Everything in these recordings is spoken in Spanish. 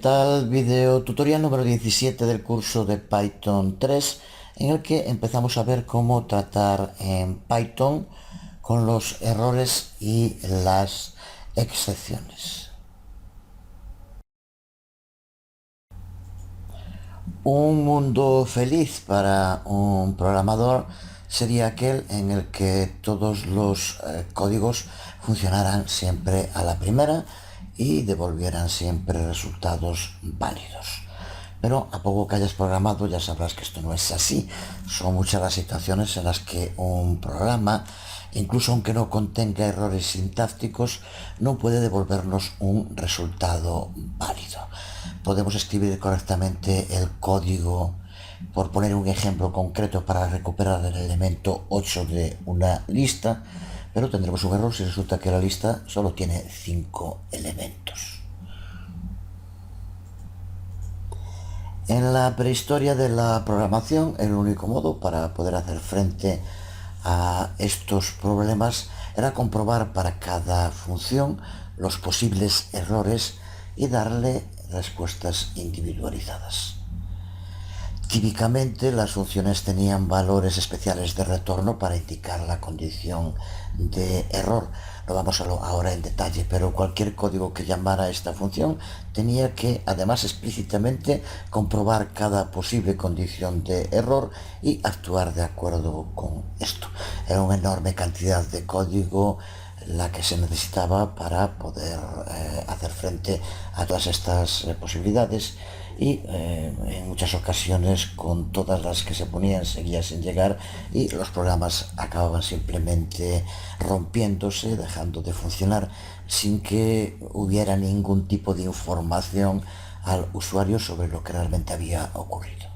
tal? Video tutorial número 17 del curso de Python 3, en el que empezamos a ver cómo tratar en Python con los errores y las excepciones. Un mundo feliz para un programador sería aquel en el que todos los códigos funcionaran siempre a la primera y devolvieran siempre resultados válidos. Pero a poco que hayas programado ya sabrás que esto no es así. Son muchas las situaciones en las que un programa, incluso aunque no contenga errores sintácticos, no puede devolvernos un resultado válido. Podemos escribir correctamente el código, por poner un ejemplo concreto, para recuperar el elemento 8 de una lista, pero tendremos un error si resulta que la lista solo tiene 5 elementos. En la prehistoria de la programación, el único modo para poder hacer frente a estos problemas era comprobar para cada función los posibles errores y darle respuestas individualizadas. Típicamente las funciones tenían valores especiales de retorno para indicar la condición de error. No vamos a verlo ahora en detalle, pero cualquier código que llamara a esta función tenía que, además, explícitamente comprobar cada posible condición de error y actuar de acuerdo con esto. Era una enorme cantidad de código la que se necesitaba para poder hacer frente a todas estas posibilidades, y en muchas ocasiones con todas las que se ponían seguía sin llegar y los programas acababan simplemente rompiéndose, dejando de funcionar sin que hubiera ningún tipo de información al usuario sobre lo que realmente había ocurrido.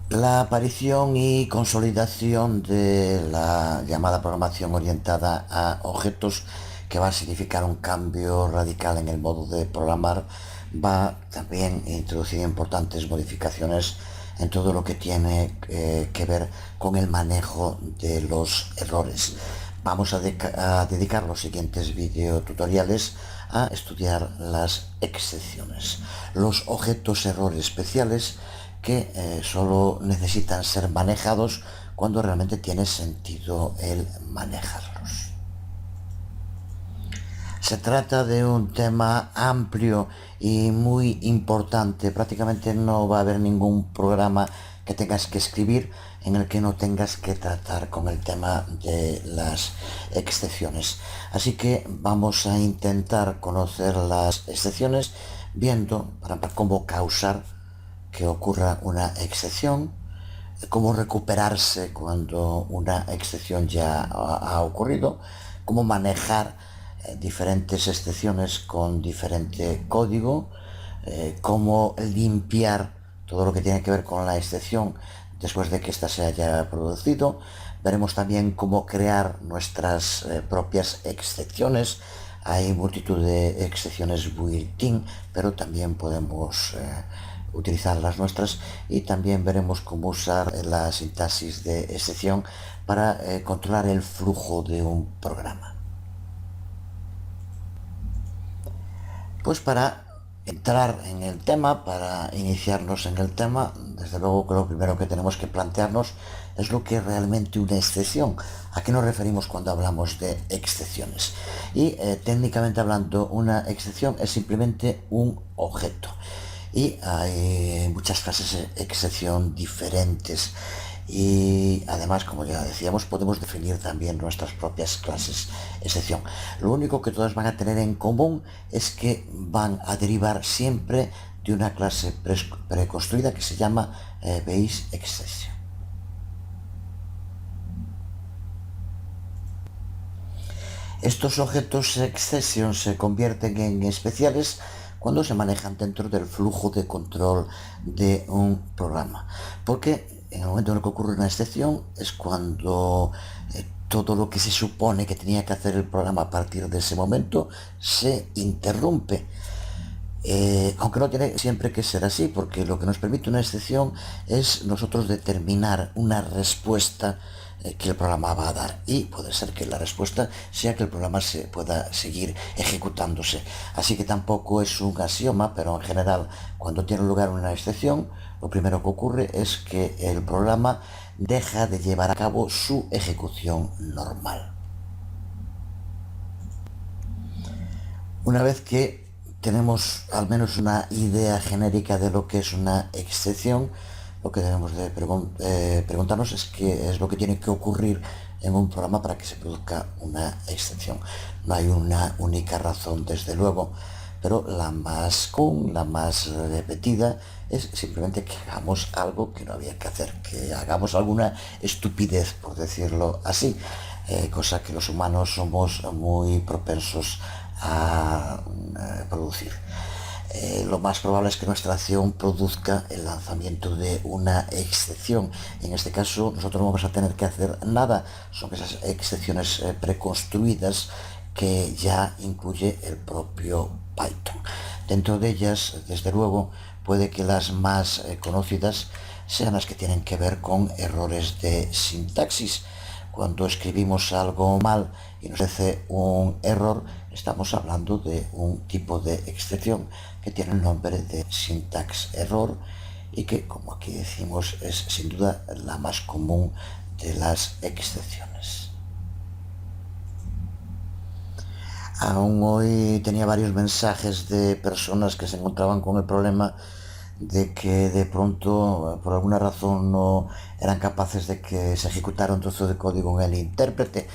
La aparición y consolidación de la llamada programación orientada a objetos, que va a significar un cambio radical en el modo de programar, va también a introducir importantes modificaciones en todo lo que tiene que ver con el manejo de los errores. Vamos a dedicar los siguientes videotutoriales a estudiar las excepciones, los objetos errores especiales que solo necesitan ser manejados cuando realmente tiene sentido el manejarlos. Se trata de un tema amplio y muy importante. Prácticamente no va a haber ningún programa que tengas que escribir en el que no tengas que tratar con el tema de las excepciones. Así que vamos a intentar conocer las excepciones viendo para cómo causar que ocurra una excepción, cómo recuperarse cuando una excepción ya ha ocurrido, cómo manejar diferentes excepciones con diferente código, cómo limpiar todo lo que tiene que ver con la excepción después de que ésta se haya producido. Veremos también cómo crear nuestras propias excepciones. Hay multitud de excepciones built-in, pero también podemos utilizar las nuestras, y también veremos cómo usar la sintaxis de excepción para controlar el flujo de un programa. Pues para entrar en el tema, para iniciarnos en el tema, desde luego que lo primero que tenemos que plantearnos es lo que es realmente una excepción. ¿A qué nos referimos cuando hablamos de excepciones? Y técnicamente hablando, una excepción es simplemente un objeto. Y hay muchas clases de excepción diferentes, y además, como ya decíamos, podemos definir también nuestras propias clases de excepción. Lo único que todas van a tener en común es que van a derivar siempre de una clase preconstruida que se llama base exception. Estos objetos exception se convierten en especiales cuando se manejan dentro del flujo de control de un programa, porque en el momento en el que ocurre una excepción es cuando todo lo que se supone que tenía que hacer el programa a partir de ese momento se interrumpe. Aunque no tiene siempre que ser así, porque lo que nos permite una excepción es nosotros determinar una respuesta que el programa va a dar, y puede ser que la respuesta sea que el programa se pueda seguir ejecutándose. Así que tampoco es un axioma, pero en general cuando tiene lugar una excepción, lo primero que ocurre es que el programa deja de llevar a cabo su ejecución normal. Una vez que tenemos al menos una idea genérica de lo que es una excepción, lo que debemos de preguntarnos es qué es lo que tiene que ocurrir en un programa para que se produzca una excepción. No hay una única razón, desde luego, pero la más común, la más repetida, es simplemente que hagamos algo que no había que hacer, que hagamos alguna estupidez, por decirlo así, cosa que los humanos somos muy propensos a producir. Lo más probable es que nuestra acción produzca el lanzamiento de una excepción. En este caso nosotros no vamos a tener que hacer nada, son esas excepciones preconstruidas que ya incluye el propio Python. Dentro de ellas, desde luego, puede que las más conocidas sean las que tienen que ver con errores de sintaxis. Cuando escribimos algo mal y nos hace un error, estamos hablando de un tipo de excepción que tiene el nombre de syntax error y que, como aquí decimos, es sin duda la más común de las excepciones. Aún hoy tenía varios mensajes de personas que se encontraban con el problema de que de pronto, por alguna razón, no eran capaces de que se ejecutara un trozo de código en el intérprete.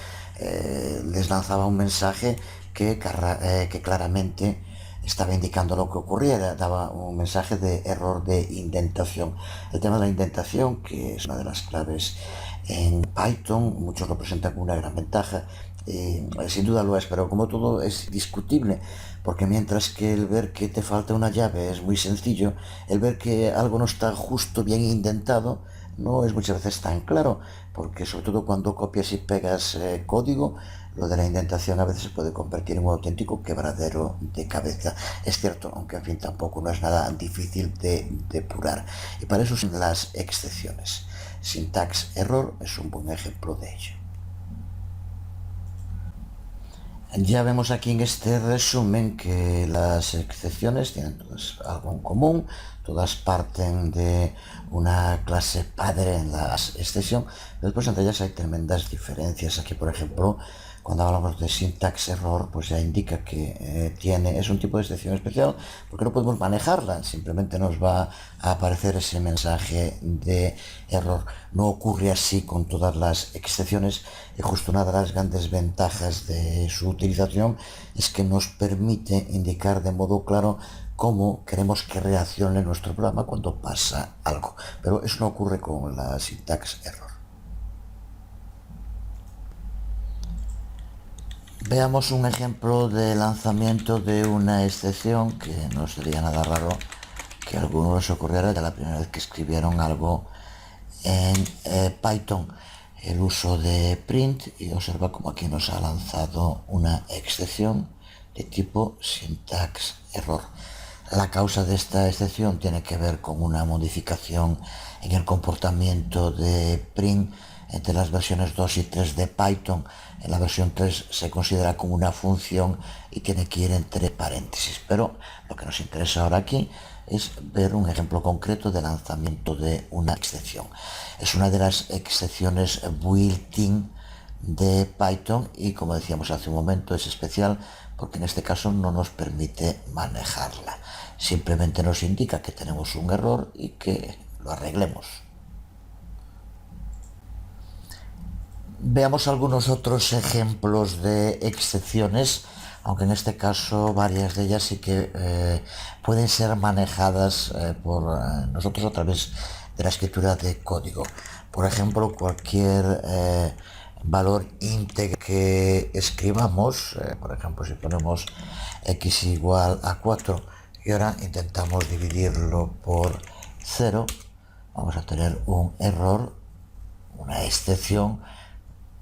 Les lanzaba un mensaje que claramente estaba indicando lo que ocurriera, daba un mensaje de error de indentación. El tema de la indentación, que es una de las claves en Python, muchos lo presentan como una gran ventaja, sin duda lo es, pero como todo es discutible, porque mientras que el ver que te falta una llave es muy sencillo, el ver que algo no está justo bien indentado no es muchas veces tan claro, porque sobre todo cuando copias y pegas código, lo de la indentación a veces se puede convertir en un auténtico quebradero de cabeza. Es cierto, aunque en fin tampoco no es nada difícil de depurar. Y para eso son las excepciones. Syntax error es un buen ejemplo de ello. Ya vemos aquí en este resumen que las excepciones tienen todas algo en común, todas parten de una clase padre en la excepción, pero después entre ellas hay tremendas diferencias. Aquí, por ejemplo, cuando hablamos de syntax error, pues ya indica que es un tipo de excepción especial porque no podemos manejarla, simplemente nos va a aparecer ese mensaje de error. No ocurre así con todas las excepciones, y justo una de las grandes ventajas de su utilización es que nos permite indicar de modo claro cómo queremos que reaccione nuestro programa cuando pasa algo, pero eso no ocurre con la syntax error. Veamos un ejemplo de lanzamiento de una excepción que no sería nada raro que a algunos les ocurriera de la primera vez que escribieron algo en Python, el uso de print, y observa como aquí nos ha lanzado una excepción de tipo syntax error. La causa de esta excepción tiene que ver con una modificación en el comportamiento de print entre las versiones 2 y 3 de Python. En la versión 3 se considera como una función y tiene que ir entre paréntesis, pero lo que nos interesa ahora aquí es ver un ejemplo concreto de lanzamiento de una excepción. Es una de las excepciones built-in de Python y, como decíamos hace un momento, es especial porque en este caso no nos permite manejarla. Simplemente nos indica que tenemos un error y que lo arreglemos. Veamos algunos otros ejemplos de excepciones, aunque en este caso varias de ellas sí que pueden ser manejadas por nosotros a través de la escritura de código. Por ejemplo, cualquier valor íntegro que escribamos, por ejemplo, si ponemos x igual a 4 y ahora intentamos dividirlo por 0, vamos a tener un error, una excepción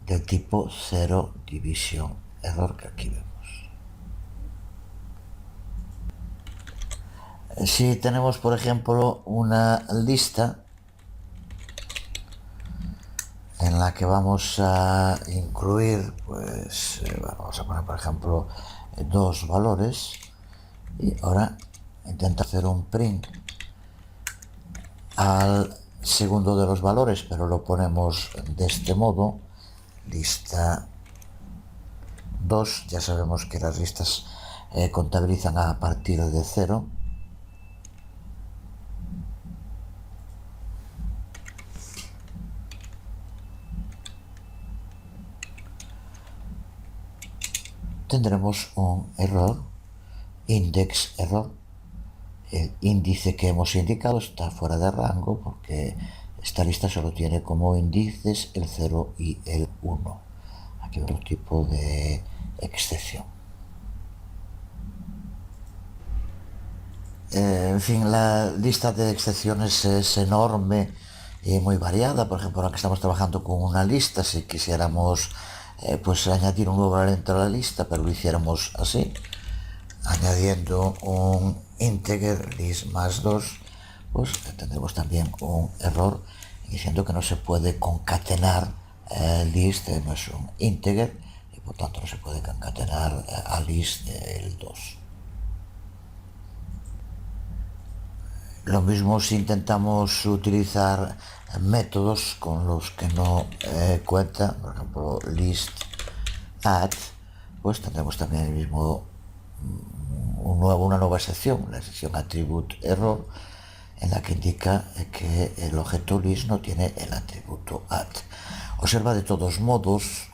del tipo 0 division error que aquí vemos. Si tenemos, por ejemplo, una lista en la que vamos a incluir, pues, vamos a poner, por ejemplo, dos valores, y ahora intenta hacer un print al segundo de los valores, pero lo ponemos de este modo, lista 2. Ya sabemos que las listas contabilizan a partir de 0. Tendremos un error, index error. El índice que hemos indicado está fuera de rango porque esta lista solo tiene como índices el 0 y el 1. Aquí otro tipo de excepción. En fin, la lista de excepciones es enorme y muy variada. Por ejemplo, ahora que estamos trabajando con una lista, si quisiéramos pues añadir un nuevo elemento a la lista, pero lo hiciéramos así, añadiendo un integer list más 2, pues tendremos también un error diciendo que no se puede concatenar list, no es un integer, y por tanto no se puede concatenar a list el 2. Lo mismo si intentamos utilizar métodos con los que no cuenta, por ejemplo list add, pues tendremos también el mismo una nueva sección, la sección attribute error, en la que indica que el objeto list no tiene el atributo add. Observa de todos modos,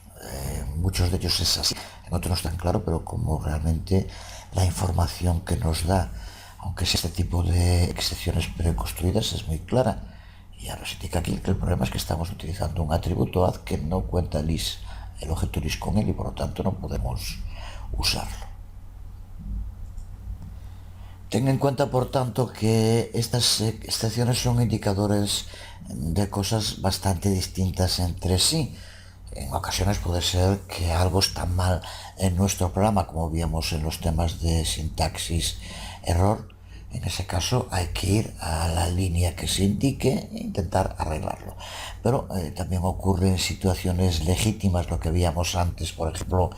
muchos de ellos es así, en otros no es tan claro, pero como realmente la información que nos da, aunque sea este tipo de excepciones preconstruidas, es muy clara. Y ahora se indica aquí que el problema es que estamos utilizando un atributo add que no cuenta list, el objeto list con él, y por lo tanto no podemos usarlo. Ten en cuenta, por tanto, que estas excepciones son indicadores de cosas bastante distintas entre sí. En ocasiones puede ser que algo está mal en nuestro programa, como vimos en los temas de sintaxis error. En ese caso hay que ir a la línea que se indique e intentar arreglarlo. Pero también ocurre en situaciones legítimas, lo que veíamos antes, por ejemplo,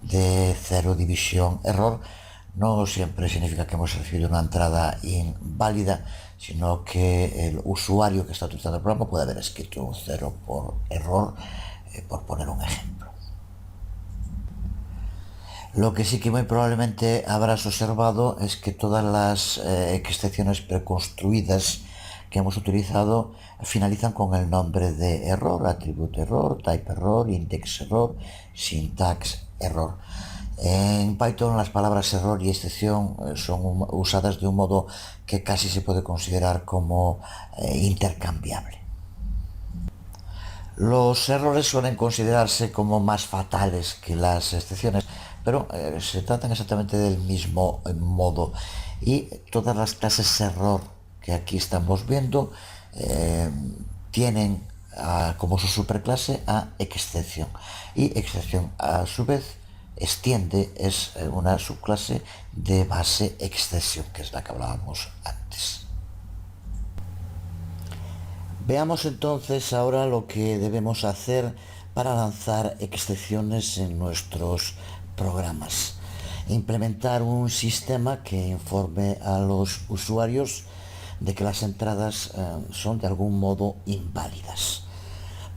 de cero división error. No siempre significa que hemos recibido una entrada inválida, sino que el usuario que está utilizando el programa puede haber escrito un 0 por error, por poner un ejemplo. Lo que sí que muy probablemente habrás observado es que todas las excepciones preconstruidas que hemos utilizado finalizan con el nombre de error, attribute error, type error, index error, syntax error. En Python las palabras error y excepción son usadas de un modo que casi se puede considerar como intercambiable. Los errores suelen considerarse como más fatales que las excepciones, pero se tratan exactamente del mismo modo, y todas las clases error que aquí estamos viendo tienen como su superclase a excepción, y excepción a su vez extiende, es una subclase de base excepción, que es la que hablábamos antes. Veamos entonces ahora lo que debemos hacer para lanzar excepciones en nuestros programas. Implementar un sistema que informe a los usuarios de que las entradas son de algún modo inválidas.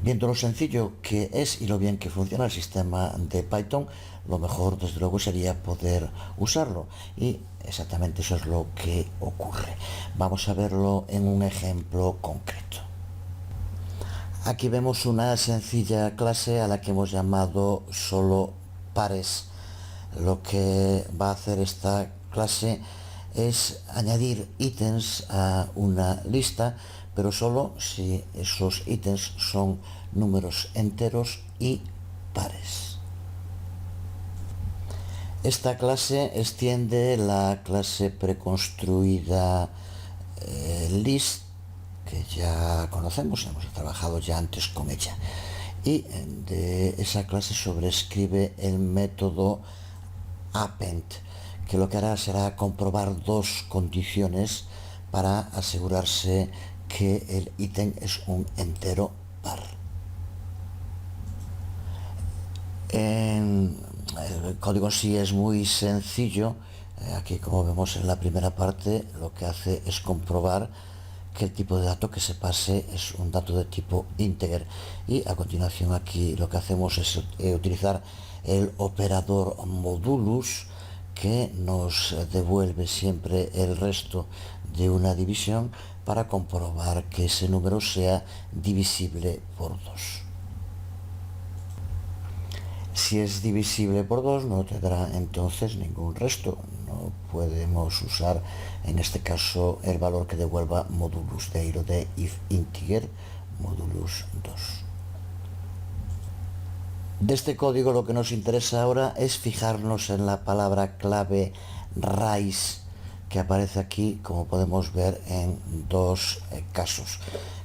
Viendo lo sencillo que es y lo bien que funciona el sistema de Python, lo mejor desde luego sería poder usarlo, y exactamente eso es lo que ocurre. Vamos a verlo en un ejemplo concreto. Aquí vemos una sencilla clase a la que hemos llamado solo pares. Lo que va a hacer esta clase es añadir ítems a una lista, pero solo si esos ítems son números enteros y pares. Esta clase extiende la clase preconstruida list, que ya conocemos, hemos trabajado ya antes con ella, y de esa clase sobrescribe el método append, que lo que hará será comprobar dos condiciones para asegurarse que el ítem es un entero par. El código en sí es muy sencillo. Aquí, como vemos en la primera parte, lo que hace es comprobar que el tipo de dato que se pase es un dato de tipo integer, y a continuación aquí lo que hacemos es utilizar el operador modulus, que nos devuelve siempre el resto de una división para comprobar que ese número sea divisible por 2. Si es divisible por 2 no tendrá entonces ningún resto. No podemos usar en este caso el valor que devuelva modulus de iro de if integer modulus 2. De este código lo que nos interesa ahora es fijarnos en la palabra clave raíz, que aparece aquí, como podemos ver, en dos casos.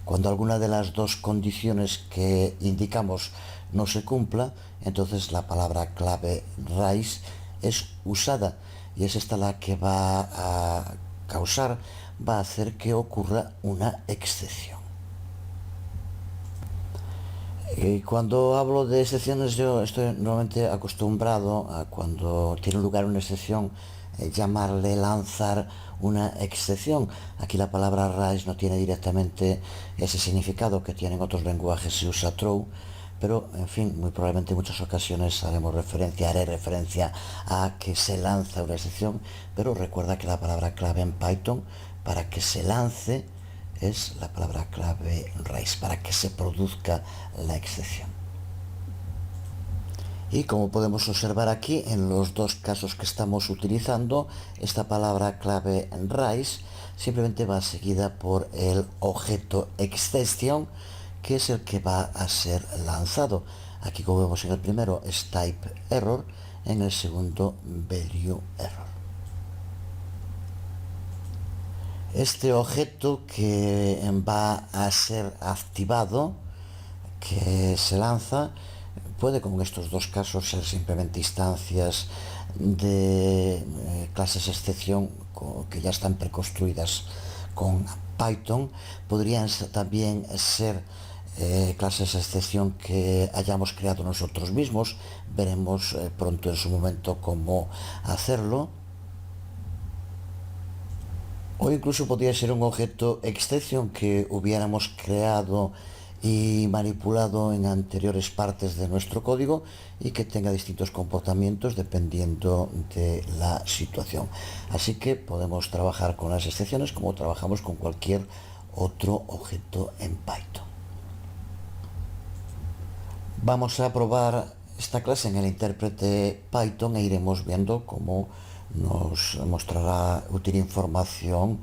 Cuando alguna de las dos condiciones que indicamos no se cumpla, entonces la palabra clave raíz es usada, y es esta la que va a hacer que ocurra una excepción. Y cuando hablo de excepciones, yo estoy normalmente acostumbrado a, cuando tiene lugar una excepción, llamarle lanzar una excepción. Aquí la palabra raíz no tiene directamente ese significado que tienen otros lenguajes, se usa throw, pero en fin, muy probablemente en muchas ocasiones haré referencia a que se lanza una excepción, pero recuerda que la palabra clave en Python para que se lance es la palabra clave raíz, para que se produzca la excepción. Y como podemos observar aquí, en los dos casos que estamos utilizando, esta palabra clave raíz simplemente va seguida por el objeto exception, que es el que va a ser lanzado. Aquí, como vemos en el primero, es type error, en el segundo value error. Este objeto que va a ser activado, que se lanza, puede, como en estos dos casos, ser simplemente instancias de clases excepción que ya están preconstruidas con Python. Podrían también ser clases excepción que hayamos creado nosotros mismos. Veremos pronto en su momento cómo hacerlo. O incluso podría ser un objeto exception que hubiéramos creado y manipulado en anteriores partes de nuestro código y que tenga distintos comportamientos dependiendo de la situación. Así que podemos trabajar con las excepciones como trabajamos con cualquier otro objeto en Python. Vamos a probar esta clase en el intérprete Python e iremos viendo cómo nos mostrará útil información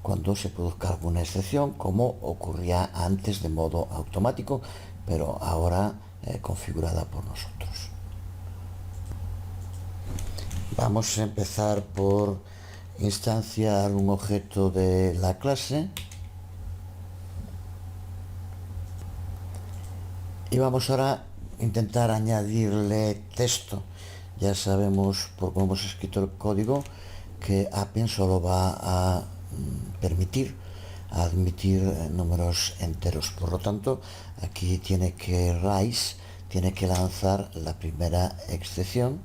cuando se produzca alguna excepción, como ocurría antes de modo automático, pero ahora configurada por nosotros. Vamos a empezar por instanciar un objeto de la clase y vamos ahora a intentar añadirle texto. Ya sabemos, por cómo hemos escrito el código, que Append solo va a permitir admitir números enteros. Por lo tanto, aquí tiene que lanzar la primera excepción,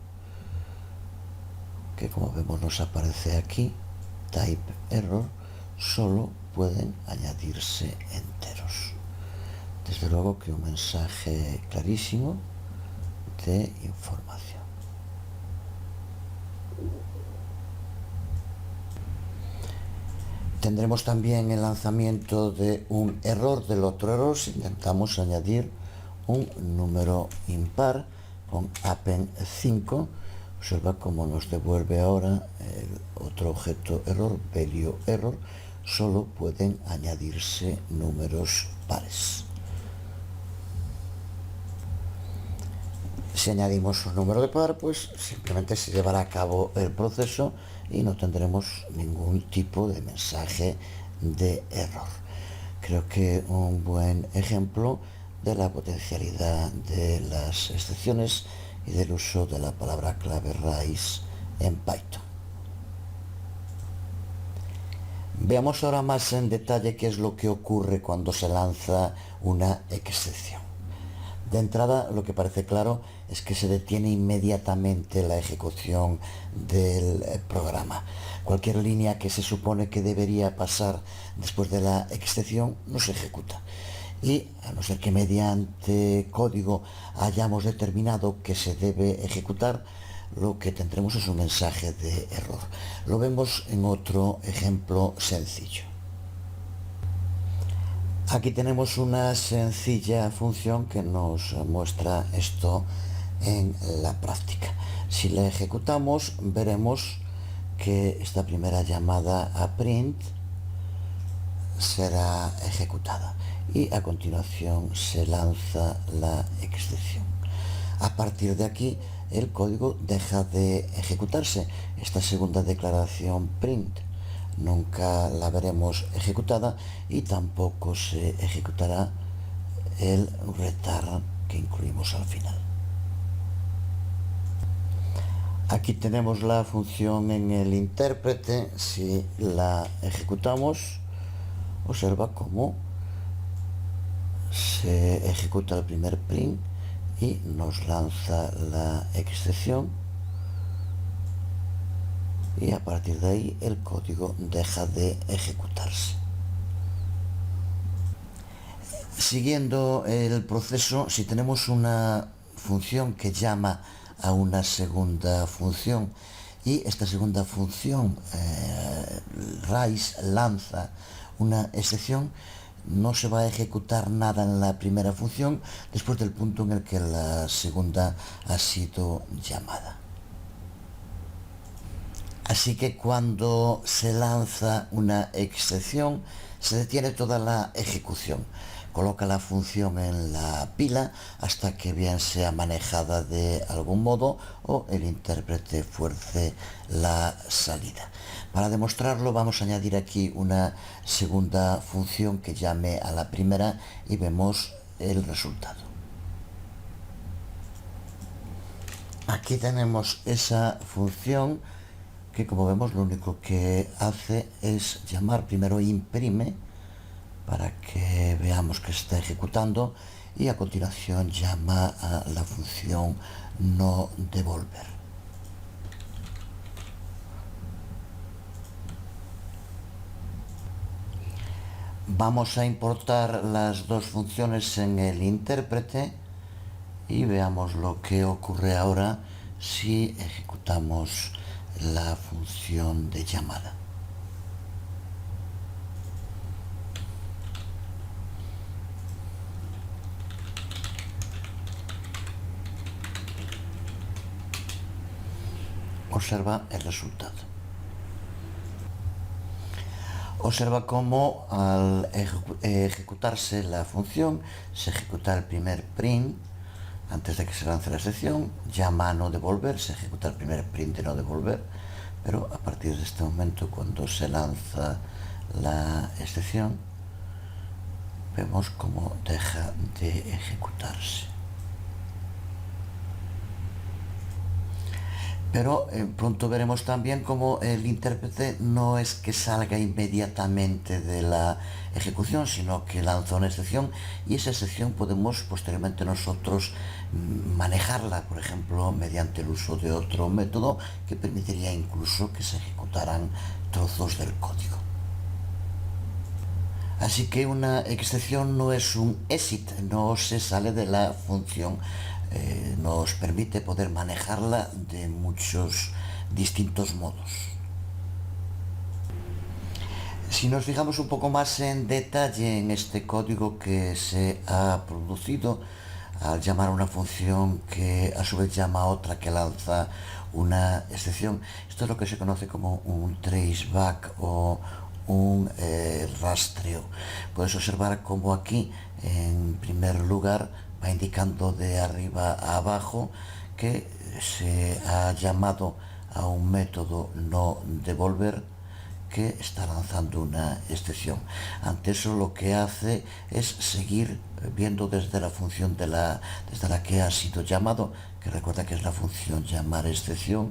que como vemos nos aparece aquí, type error, solo pueden añadirse enteros. Desde luego que un mensaje clarísimo de información. Tendremos también el lanzamiento de un error del otro error si intentamos añadir un número impar con append 5. Observa cómo nos devuelve ahora el otro objeto error, value error. Solo pueden añadirse números pares. Si añadimos un número de par, pues simplemente se llevará a cabo el proceso y no tendremos ningún tipo de mensaje de error. Creo que un buen ejemplo de la potencialidad de las excepciones y del uso de la palabra clave raíz en Python. Veamos ahora más en detalle qué es lo que ocurre cuando se lanza una excepción. De entrada, lo que parece claro es que se detiene inmediatamente la ejecución del programa. Cualquier línea que se supone que debería pasar después de la excepción no se ejecuta. Y a no ser que mediante código hayamos determinado que se debe ejecutar, lo que tendremos es un mensaje de error. Lo vemos en otro ejemplo sencillo. Aquí tenemos una sencilla función que nos muestra esto en la práctica. Si la ejecutamos, veremos que esta primera llamada a print será ejecutada y a continuación se lanza la excepción. A partir de aquí el código deja de ejecutarse. Esta segunda declaración print nunca la veremos ejecutada y tampoco se ejecutará el return que incluimos al final. Aquí tenemos la función en el intérprete. Si la ejecutamos, observa cómo se ejecuta el primer print y nos lanza la excepción, y a partir de ahí el código deja de ejecutarse. Siguiendo el proceso, si tenemos una función que llama a una segunda función y esta segunda función raíz lanza una excepción, no se va a ejecutar nada en la primera función después del punto en el que la segunda ha sido llamada. Así que cuando se lanza una excepción, se detiene toda la ejecución. Coloca la función en la pila hasta que bien sea manejada de algún modo o el intérprete fuerce la salida. Para demostrarlo vamos a añadir aquí una segunda función que llame a la primera y vemos el resultado. Aquí tenemos esa función que, como vemos, lo único que hace es llamar. Primero imprime para que veamos que se está ejecutando y a continuación llama a la función no devolver. Vamos a importar las dos funciones en el intérprete y veamos lo que ocurre ahora si ejecutamos la función de llamada. Observa el resultado. Observa cómo al ejecutarse la función se ejecuta el primer print antes de que se lance la excepción, llama a no devolver, se ejecuta el primer print de no devolver, pero a partir de este momento, cuando se lanza la excepción, vemos cómo deja de ejecutarse. Pero pronto veremos también cómo el intérprete no es que salga inmediatamente de la ejecución, sino que lanza una excepción y esa excepción podemos posteriormente nosotros manejarla, por ejemplo, mediante el uso de otro método que permitiría incluso que se ejecutaran trozos del código. Así que una excepción no es un exit, no se sale de la función. Nos permite poder manejarla de muchos distintos modos. Si nos fijamos un poco más en detalle en este código que se ha producido al llamar a una función que a su vez llama a otra que lanza una excepción, esto es lo que se conoce como un traceback o un rastreo. Puedes observar cómo aquí, en primer lugar, va indicando de arriba a abajo que se ha llamado a un método no devolver que está lanzando una excepción. Ante eso lo que hace es seguir viendo desde la función desde la que ha sido llamado, que recuerda que es la función llamar excepción,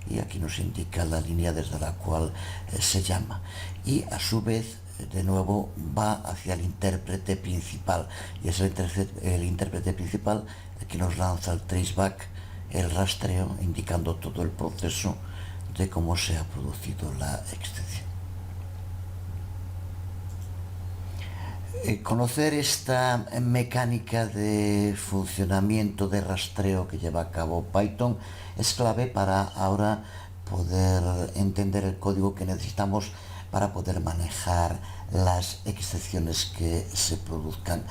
y aquí nos indica la línea desde la cual se llama, y a su vez de nuevo va hacia el intérprete principal, y es el intérprete principal el que nos lanza el traceback, el rastreo, indicando todo el proceso de cómo se ha producido la extensión. Conocer esta mecánica de funcionamiento de rastreo que lleva a cabo Python es clave para ahora poder entender el código que necesitamos para poder manejar las excepciones que se produzcan.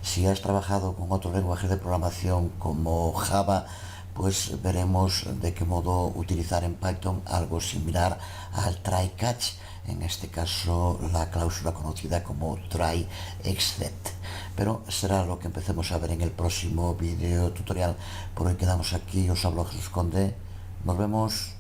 Si has trabajado con otros lenguajes de programación como Java, pues veremos de qué modo utilizar en Python algo similar al try catch, en este caso la cláusula conocida como try except. Pero será lo que empecemos a ver en el próximo video tutorial. Por hoy quedamos aquí, os hablo Jesús Conde, nos vemos.